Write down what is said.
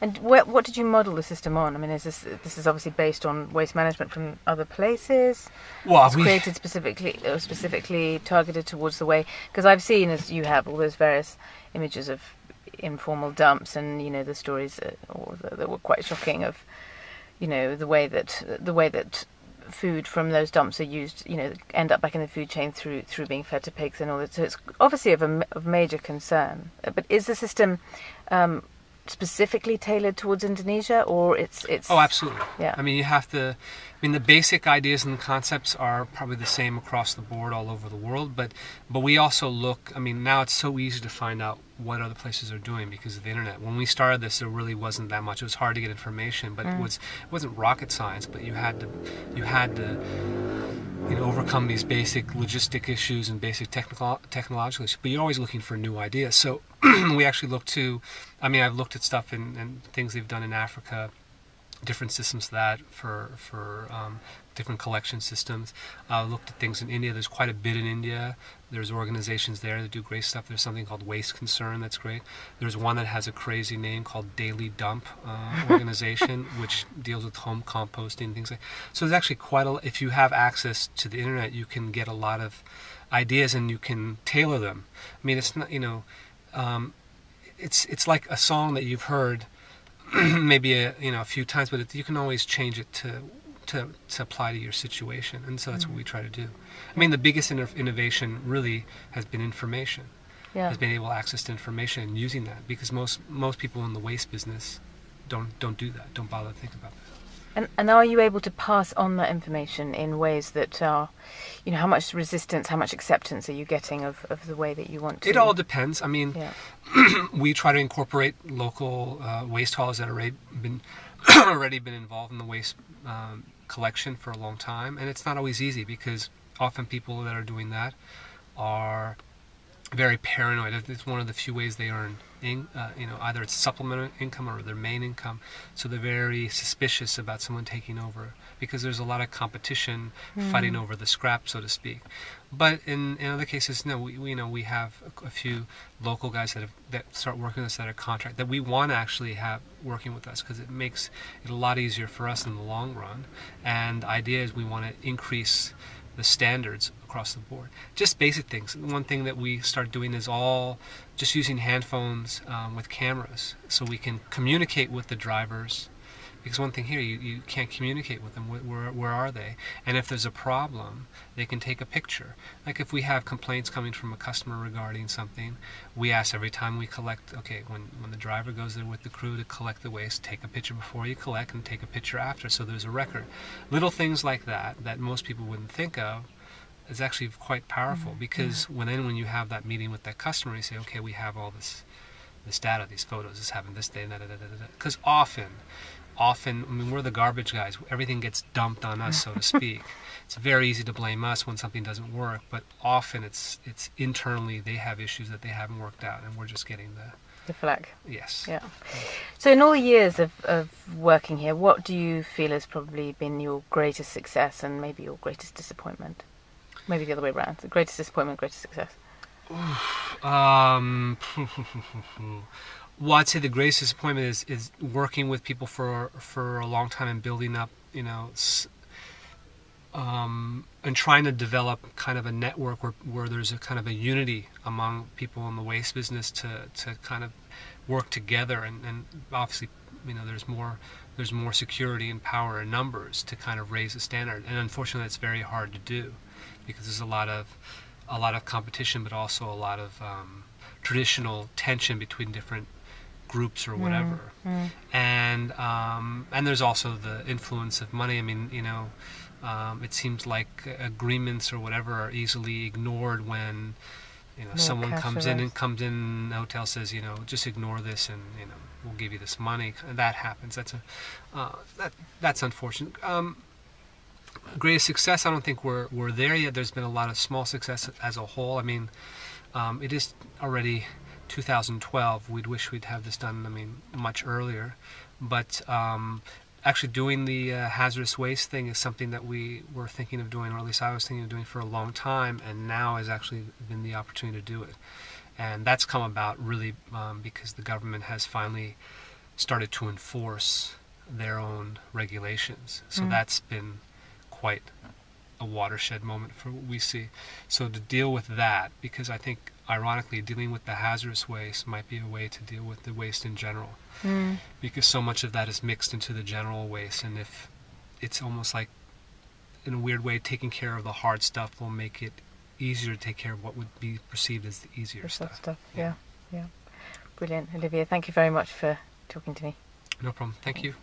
And what did you model the system on? I mean, this is obviously based on waste management from other places? Well, it's created specifically targeted towards the way, because I've seen, as you have, all those various images of informal dumps, and the stories that were quite shocking of the way that food from those dumps are used, end up back in the food chain through being fed to pigs and all that. So it's obviously of major concern. But is the system specifically tailored towards Indonesia, or it's? Oh, absolutely. Yeah. I mean, you have to. I mean, the basic ideas and the concepts are probably the same across the board all over the world. But we also look. I mean, now it's so easy to find out what other places are doing because of the internet. When we started this, there really wasn't that much. It was hard to get information, but it wasn't rocket science. But you had to overcome these basic logistic issues and basic technological issues. But you're always looking for new ideas. So we actually look to. I mean, I've looked at stuff and things they've done in Africa, different systems for different collection systems. Looked at things in India. There's quite a bit in India. There's organizations there that do great stuff. There's something called Waste Concern that's great. There's one that has a crazy name called Daily Dump organization, which deals with home composting and things like that. So there's actually quite a. If you have access to the internet, you can get a lot of ideas and you can tailor them. I mean, it's not it's like a song that you've heard maybe a few times, but you can always change it to apply to your situation, and so that's what we try to do. I mean, the biggest innovation really has been information. Yeah. Has been able to access to information and using that, because most people in the waste business don't do that, don't bother to think about that. And are you able to pass on that information in ways that are, how much resistance, how much acceptance are you getting of the way that you want to? It all depends. I mean, yeah. We try to incorporate local waste haulers that have already been involved in the waste collection for a long time, and it's not always easy because often people that are doing that are very paranoid. It's one of the few ways they earn, either it's supplemental income or their main income. So they're very suspicious about someone taking over because there's a lot of competition fighting over the scrap, so to speak. But in other cases, no, we have a few local guys that start working with us that are contract that we want to actually have working with us because it makes it a lot easier for us in the long run. And the idea is we want to increase the standards across the board. Just basic things. One thing that we start doing is all just using hand phones with cameras so we can communicate with the drivers. Because one thing here, you can't communicate with them. Where are they? And if there's a problem, they can take a picture. Like if we have complaints coming from a customer regarding something, we ask every time we collect, okay, when the driver goes there with the crew to collect the waste, take a picture before you collect and take a picture after, so there's a record. Little things like that most people wouldn't think of is actually quite powerful because when you have that meeting with that customer, you say, okay, we have all this data, these photos, this happened this day, because often, I mean, we're the garbage guys. Everything gets dumped on us, so to speak. It's very easy to blame us when something doesn't work, but often it's internally they have issues that they haven't worked out, and we're just getting the flag. Yes. Yeah. So in all the years of working here, what do you feel has probably been your greatest success and maybe your greatest disappointment? Maybe the other way around. The greatest disappointment, greatest success. Well, I'd say the greatest disappointment is working with people for a long time and building up, and trying to develop kind of a network where there's a kind of a unity among people in the waste business to kind of work together, and obviously, there's more security and power in numbers to kind of raise the standard, and unfortunately, it's very hard to do because there's a lot of competition, but also a lot of traditional tension between different groups or whatever, and there's also the influence of money. I mean, it seems like agreements or whatever are easily ignored when someone comes in the hotel says, just ignore this and we'll give you this money. And that happens. That's unfortunate. Greatest success, I don't think we're there yet. There's been a lot of small success as a whole. I mean, it is already 2012. We'd wish we'd have this done, much earlier. But actually doing the hazardous waste thing is something that we were thinking of doing, or at least I was thinking of doing for a long time, and now has actually been the opportunity to do it. And that's come about really because the government has finally started to enforce their own regulations. So that's been quite a watershed moment for what we see. So to deal with that, because I think ironically dealing with the hazardous waste might be a way to deal with the waste in general, because so much of that is mixed into the general waste, and if it's almost like in a weird way taking care of the hard stuff will make it easier to take care of what would be perceived as the easier stuff. Yeah. Brilliant. Olivier, thank you very much for talking to me. No problem. Thank you.